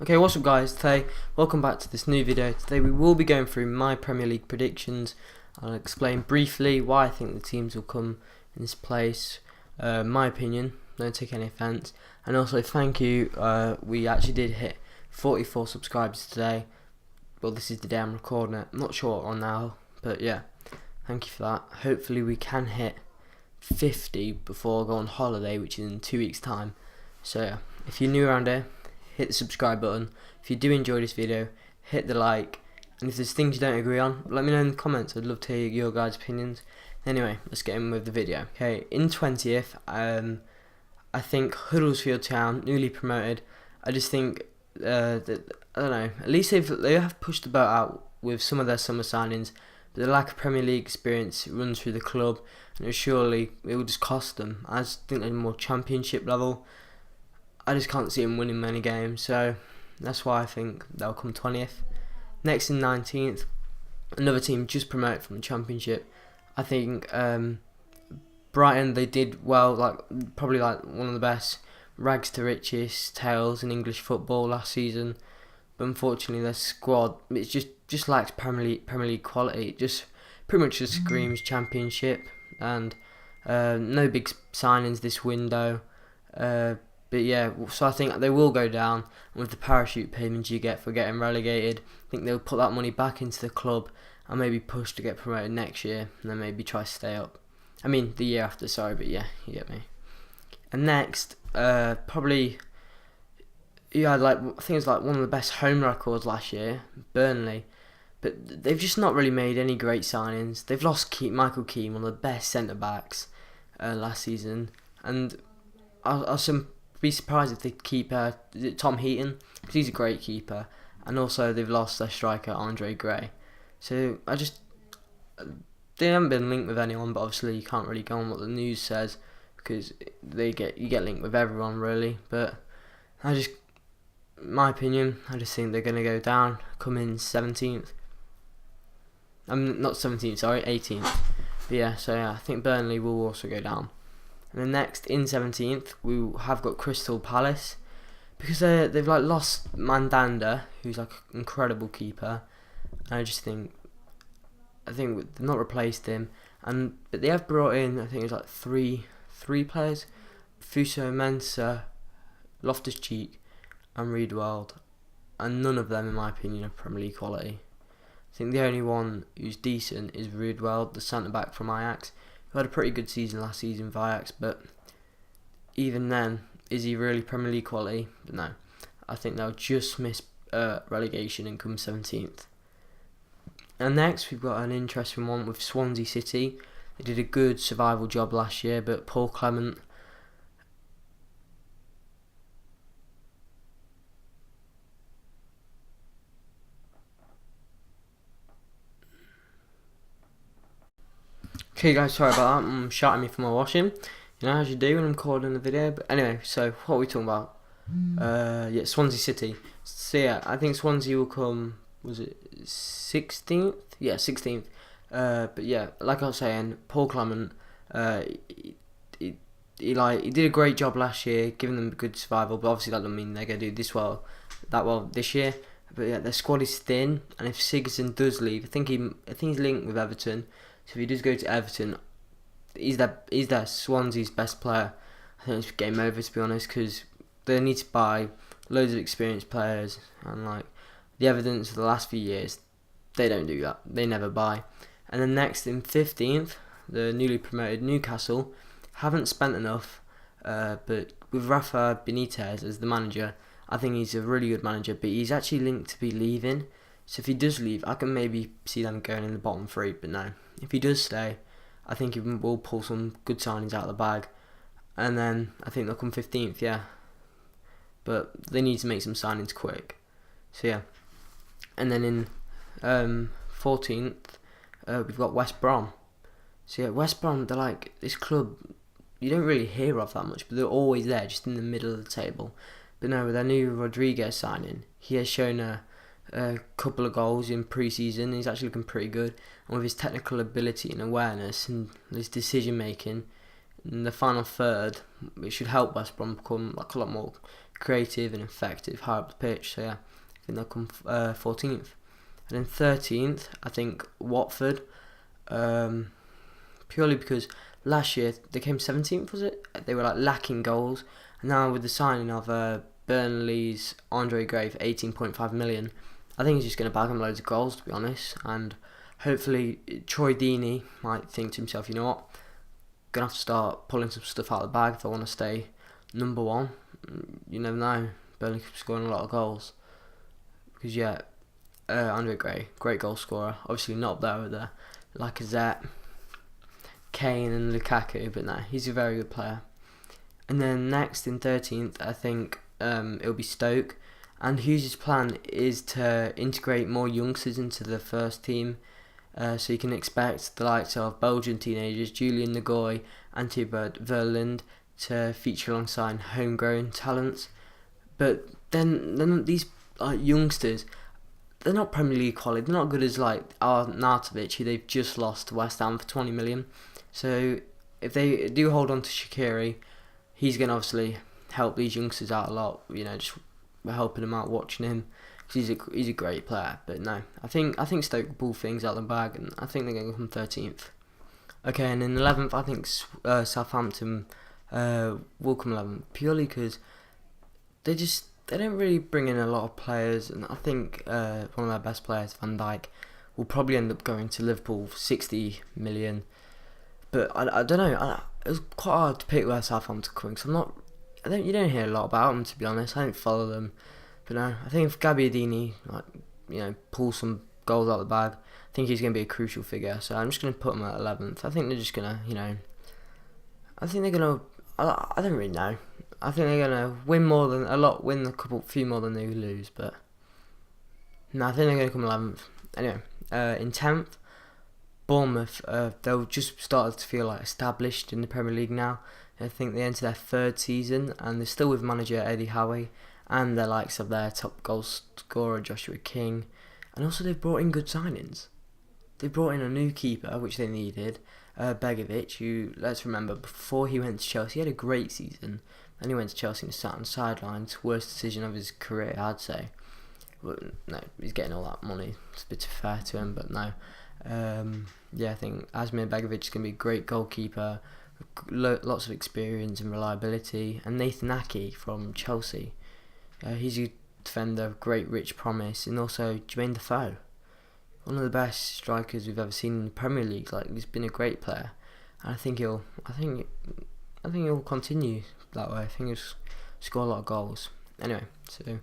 Okay, what's up guys? Today, welcome back to this new video. Today we will be going through my Premier League predictions. I'll explain briefly why I think the teams will come in this place, my opinion, don't take any offence, and also thank you, we actually did hit 44 subscribers today. Well, this is the day I'm recording it, I'm not sure on now, but yeah, thank you for that. Hopefully we can hit 50 before I go on holiday, which is in 2 weeks time. So yeah, if you're new around here, hit the subscribe button. If you do enjoy this video, hit the like, and if there's things you don't agree on, let me know in the comments. I'd love to hear your guys' opinions. Anyway, let's get in with the video. Okay, in 20th, I think Huddersfield Town, newly promoted. I just think that, I don't know, at least they have pushed the boat out with some of their summer signings, but the lack of Premier League experience runs through the club, and surely it will just cost them. I just think they're more Championship level. I just can't see them winning many games, so that's why I think they'll come 20th. Next in 19th, another team just promoted from the Championship. I think Brighton, they did well, probably one of the best rags to riches tales in English football last season. But unfortunately, their squad just lacks Premier League quality. It just pretty much just screams Championship, and no big signings this window. But yeah, so I think they will go down. And with the parachute payments you get for getting relegated, I think they'll put that money back into the club and maybe push to get promoted next year, and then maybe try to stay up. I mean, the year after, sorry, but yeah, you get me. And next, probably, yeah, I think it's one of the best home records last year, Burnley. But they've just not really made any great signings. They've lost Michael Keane, one of the best centre backs last season, and I'll be surprised if they keep Tom Heaton, because he's a great keeper, and also they've lost their striker Andre Gray. So they haven't been linked with anyone, but obviously you can't really go on what the news says, because you get linked with everyone really. But my opinion, I just think they're going to go down, come in 17th. I'm not 17th, sorry, 18th. But yeah, so yeah, I think Burnley will also go down. And then next, in 17th, we have got Crystal Palace, because they've lost Mandanda, who's an incredible keeper. And I think they've not replaced him, but they have brought in, I think it's three players: Fuso Mensah, Loftus-Cheek, and Riedwald, and none of them, in my opinion, are Premier League quality. I think the only one who's decent is Riedwald, the centre back from Ajax, who had a pretty good season last season for Ajax, but even then, is he really Premier League quality? But no, I think they'll just miss relegation and come 17th. And next, we've got an interesting one with Swansea City. They did a good survival job last year, but Paul Clement, okay guys, sorry about that, I'm shouting me for my washing, as you do when I'm recording the video. But anyway, so what are we talking about? Yeah, Swansea City. So yeah, I think Swansea will come, was it 16th? Yeah, 16th. But yeah, like I was saying, Paul Clement, he did a great job last year, giving them a good survival, but obviously that doesn't mean they're going to do that well this year. But yeah, their squad is thin, and if Sigurdsson does leave, I think he's linked with Everton. So if he does go to Everton, he's their Swansea's best player. I think it's game over, to be honest, because they need to buy loads of experienced players, and the evidence of the last few years, they don't do that. They never buy. And then next, in 15th, the newly promoted Newcastle haven't spent enough, but with Rafa Benitez as the manager, I think he's a really good manager, but he's actually linked to be leaving. So if he does leave, I can maybe see them going in the bottom three, but no. If he does stay, I think he will pull some good signings out of the bag, and then I think they'll come 15th, yeah. But they need to make some signings quick. So yeah. And then in 14th, we've got West Brom. So yeah, West Brom, they're this club you don't really hear of that much, but they're always there, just in the middle of the table. But no, with their new Rodriguez signing, he has shown a couple of goals in pre-season. He's actually looking pretty good, and with his technical ability and awareness and his decision making in the final third, it should help West Brom become like a lot more creative and effective higher up the pitch. So yeah, I think they'll come 14th. And then 13th, I think Watford, purely because last year they came 17th, was it? They were like lacking goals, and now with the signing of Burnley's Andre Gray for 18.5 million, I think he's just going to bag them loads of goals, to be honest. And hopefully Troy Deeney might think to himself, you know what, gonna have to start pulling some stuff out of the bag if I want to stay number one. You never know, Burnley keeps scoring a lot of goals. Because yeah, Andre Gray, great goal scorer. Obviously not up there with the Lacazette, Kane and Lukaku, but no, he's a very good player. And then next in 13th, I think it'll be Stoke. And Hughes' plan is to integrate more youngsters into the first team. So you can expect the likes of Belgian teenagers Julian Nagoy and Thibaut Verlind to feature alongside homegrown talents. But then these youngsters, they're not Premier League quality. They're not good as like Arnautovic, who they've just lost to West Ham for 20 million. So if they do hold on to Shaqiri, he's going to obviously help these youngsters out a lot. You know, just helping them out, watching him, because he's a great player. But no, I think Stoke will pull things out of the bag, and I think they're going to come 13th. Okay, and in 11th, I think Southampton will come 11th, purely because they don't really bring in a lot of players, and I think one of their best players, Van Dijk, will probably end up going to Liverpool for 60 million. But I don't know. It was quite hard to pick where Southampton are coming. You don't hear a lot about them, to be honest. I don't follow them. But no, I think if Gabbiadini pulls some goals out of the bag, I think he's going to be a crucial figure. So I'm just going to put him at 11th. I think they're just going to, I think they're going to, I don't really know. I think they're going to win a few more than they lose. But no, I think they're going to come 11th. Anyway, in 10th, Bournemouth, they'll just started to feel like established in the Premier League now. I think they enter their third season, and they're still with manager Eddie Howe, and the likes of their top goal scorer Joshua King, and also they've brought in good signings. They brought in a new keeper, which they needed, Begovic, who, let's remember, before he went to Chelsea, he had a great season. Then he went to Chelsea and sat on the sidelines. Worst decision of his career, I'd say. But no, he's getting all that money. It's a bit fair to him, but no. I think Asmir Begovic is going to be a great goalkeeper, lots of experience and reliability. And Nathan Ake from Chelsea, he's a defender of great rich promise. And also Jermaine Defoe, one of the best strikers we've ever seen in the Premier League. Like, he's been a great player, and I think he'll continue that way. I think he'll score a lot of goals. Anyway, so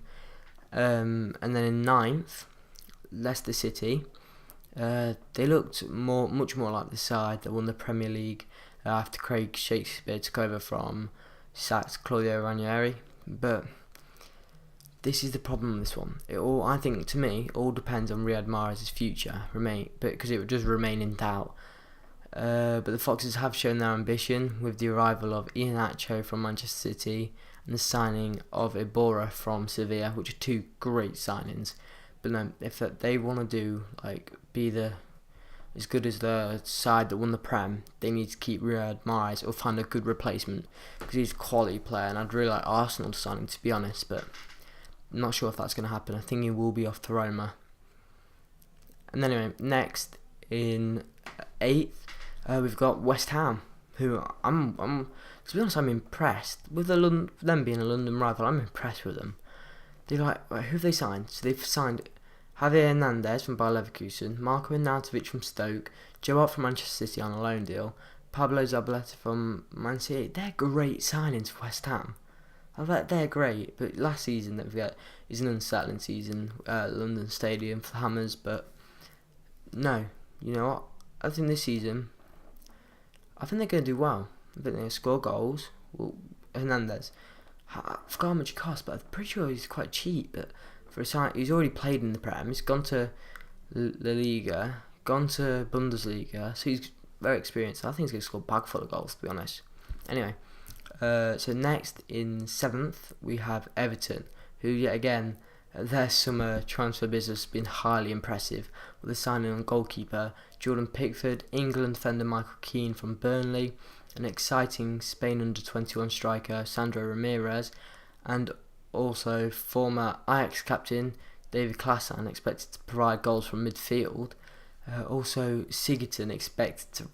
and then in 9th, Leicester City. They looked much more like the side that won the Premier League after Craig Shakespeare took over from sacked Claudio Ranieri. But this is the problem with this one. I think, to me, all depends on Riyad Mahrez' future, because it would just remain in doubt. But the Foxes have shown their ambition with the arrival of Iheanacho from Manchester City and the signing of Iborra from Sevilla, which are two great signings. But no, if they want to be as good as the side that won the Prem, they need to keep Riyad Mahrez or find a good replacement, because he's a quality player, and I'd really like Arsenal to sign him, to be honest, but I'm not sure if that's going to happen. I think he will be off to Roma. And then anyway, next in 8th, we've got West Ham, who I'm to be honest, I'm impressed with them being a London rival. I'm impressed with them. Who have they signed? So they've signed Javier Hernandez from Bayer Leverkusen, Marco Arnautovic from Stoke, Joe Hart from Manchester City on a loan deal, Pablo Zabaleta from Man City. They're great signings for West Ham. I bet they're great, but last season is an unsettling season at London Stadium for the Hammers. But no, you know what? I think this season, I think they're going to do well. I think they're going to score goals. Well, Hernandez, I forgot how much he cost, but I'm pretty sure he's quite cheap. But for a sign, he's already played in the Prem. He's gone to La Liga, gone to Bundesliga, so he's very experienced. I think he's going to score a bag full of goals, to be honest. Anyway, so next in 7th we have Everton, who yet again their summer transfer business has been highly impressive, with the signing on goalkeeper Jordan Pickford, England defender Michael Keane from Burnley, an exciting Spain under-21 striker Sandro Ramirez, and also former Ajax captain David Klaassen expected to provide goals from midfield. Also, Sigurdsson expected to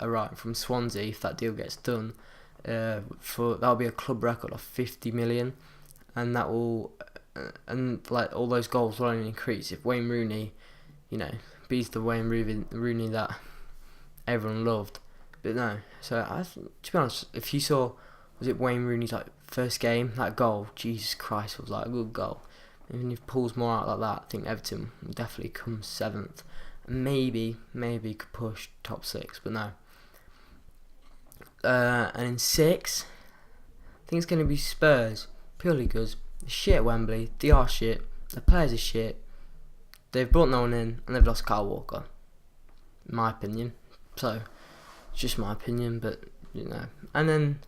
arrive from Swansea if that deal gets done. That'll be a club record of 50 million, and that will like all those goals will only increase if Wayne Rooney, beats the Wayne Rooney that everyone loved. But no, so to be honest, if you saw, was it Wayne Rooney's first game, that goal, Jesus Christ, was a good goal. Even if pulls more out like that, I think Everton will definitely come 7th. Maybe could push top 6, but no. And in 6, I think it's going to be Spurs, purely because they're shit at Wembley, they are shit, the players are shit, they've brought no one in, and they've lost Kyle Walker, in my opinion. So, it's just my opinion, but, And then,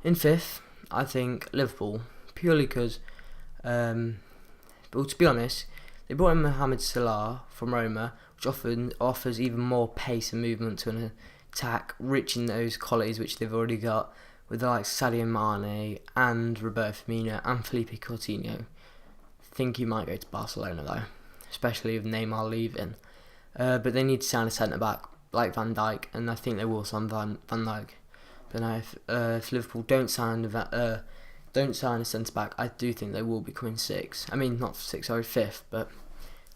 in 5th, I think Liverpool, purely because, but to be honest, they brought in Mohamed Salah from Roma, which offers even more pace and movement to an attack, rich in those qualities which they've already got, with the likes of Sadio Mane and Roberto Firmino and Felipe Coutinho. I think he might go to Barcelona though, especially with Neymar leaving. But they need to sign a centre-back like Van Dijk, and I think they will sign Van Dijk. But no, if Liverpool don't sign a centre-back, I do think they will be coming 6th. I mean, not 6th, sorry, 5th, but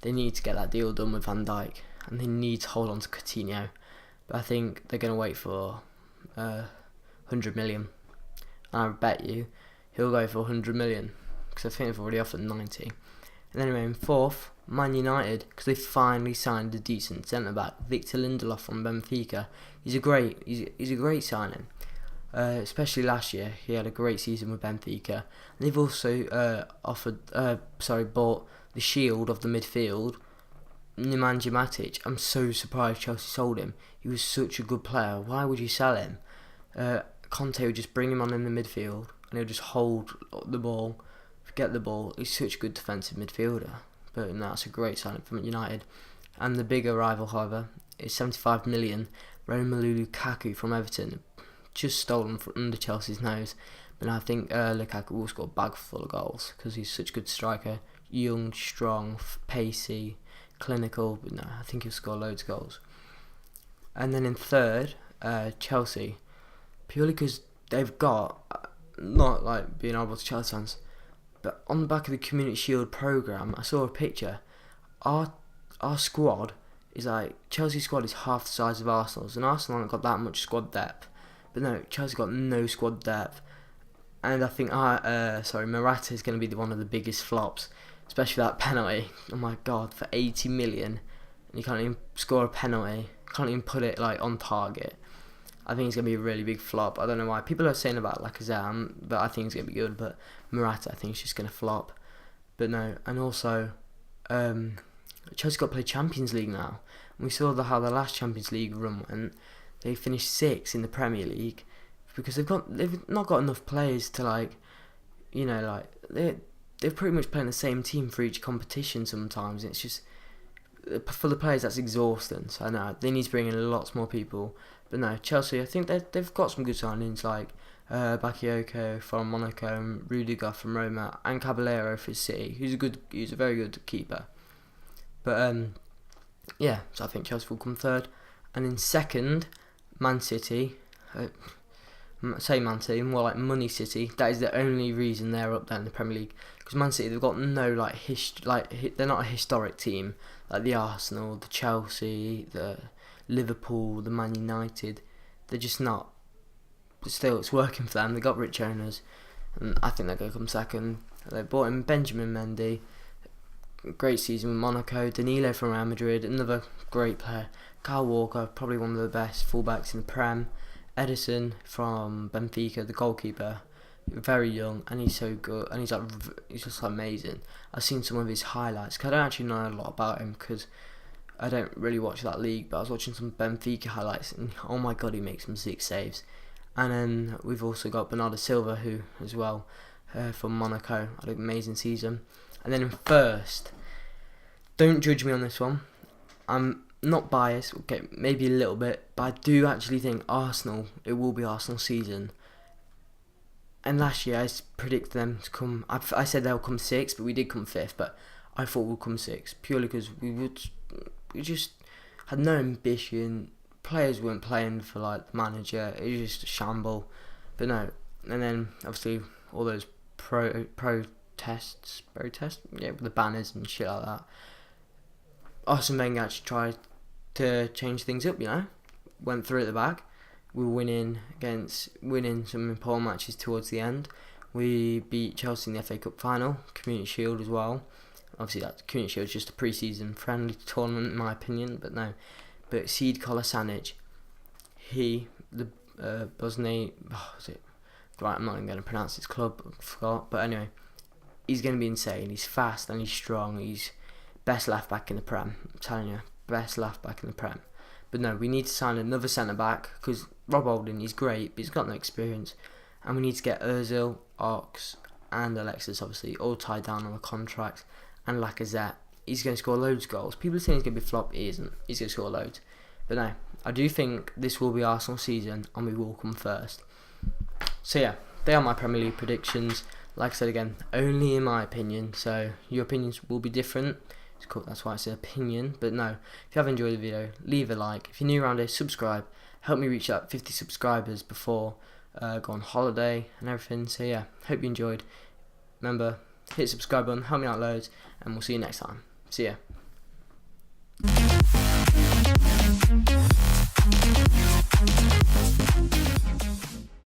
they need to get that deal done with Van Dijk, and they need to hold on to Coutinho. But I think they're going to wait for 100 million. And I bet you he'll go for 100 million, because I think they've already offered 90. And anyway, in 4th, Man United, because they finally signed a decent centre-back, Victor Lindelof from Benfica. He's a great signing. Especially last year, he had a great season with Benfica. And they've also bought the shield of the midfield, Nemanja Matic. I'm so surprised Chelsea sold him. He was such a good player. Why would you sell him? Conte would just bring him on in the midfield, and he'll just hold the ball, get the ball. He's such a good defensive midfielder. But no, that's a great signing from United. And the bigger rival, however, is 75 million. Romelu Lukaku from Everton, just stolen from under Chelsea's nose. But I think Lukaku will score a bag full of goals because he's such a good striker. Young, strong, pacey, clinical. But no, I think he'll score loads of goals. And then in 3rd, Chelsea, purely because they've got, not like being able to Chelsea fans, but on the back of the Community Shield programme, I saw a picture. Our squad is Chelsea's squad is half the size of Arsenal's, and Arsenal haven't got that much squad depth. But no, Chelsea got no squad depth, and I think Morata is going to be one of the biggest flops, especially that penalty. Oh my god, for 80 million, and you can't even score a penalty, can't even put it on target. I think it's going to be a really big flop. I don't know why. People are saying about Lacazette, but I think it's going to be good. But Morata, I think, is just going to flop. But no, and also, Chelsea got to play Champions League now. And we saw how the last Champions League run went. They finished 6th in the Premier League because they've not got enough players to they're pretty much playing the same team for each competition sometimes. It's just, for the players, that's exhausting. So I know they need to bring in lots more people. But no, Chelsea, I think they've got some good signings like Bakayoko from Monaco and Rudiger from Roma and Caballero for City, who's a very good keeper. But yeah, so I think Chelsea will come 3rd. And in 2nd, Man City. Say Man City, more like Money City. That is the only reason they're up there in the Premier League. Because Man City, they've got no they're not a historic team like the Arsenal, the Chelsea, the Liverpool, the Man United. They're just not. But still, it's working for them. They got rich owners, and I think they're going to come 2nd. They bought in Benjamin Mendy. Great season with Monaco. Danilo from Real Madrid, another great player. Kyle Walker, probably one of the best fullbacks in the Prem. Edison from Benfica, the goalkeeper, very young, and he's so good, and he's just amazing. I've seen some of his highlights, 'cause I don't actually know a lot about him, because I don't really watch that league, but I was watching some Benfica highlights, and oh my god, he makes some sick saves. And then we've also got Bernardo Silva, who, as well, from Monaco, had an amazing season. And then in 1st, don't judge me on this one, I'm not biased, okay, maybe a little bit, but I do actually think Arsenal, it will be Arsenal's season. And last year I predicted them to come. I said they'll come sixth, but we did come fifth. But I thought we'll come sixth purely because we just had no ambition. Players weren't playing for like the manager. It was just a shamble. But no, and then obviously all those protests, yeah, with the banners and shit like that. Arsene Wenger actually tried to change things up. Went through at the back. We were winning some important matches towards the end. We beat Chelsea in the FA Cup final, Community Shield as well. Obviously, that Community Shield is just a pre-season friendly tournament, in my opinion. But Sead Kolasinac, the Bosnian, right, I'm not even going to pronounce his club, I forgot. But anyway, he's going to be insane. He's fast and he's strong. He's best left back in the Prem. I'm telling you, best left back in the Prem. But no, we need to sign another centre back because Rob Holding, he's great, but he's got no experience. And we need to get Ozil, Ox, and Alexis, obviously, all tied down on a contract. And Lacazette, he's going to score loads of goals. People are saying he's going to be flop. He isn't. He's going to score loads. But no, I do think this will be Arsenal season and we will come first. So yeah, they are my Premier League predictions. Like I said again, only in my opinion. So your opinions will be different. It's cool, that's why it's an opinion. But no, if you have enjoyed the video, leave a like. If you're new around here, subscribe. Help me reach that 50 subscribers before go on holiday and everything. So yeah, hope you enjoyed. Remember, hit subscribe button, help me out loads, and we'll see you next time. See ya.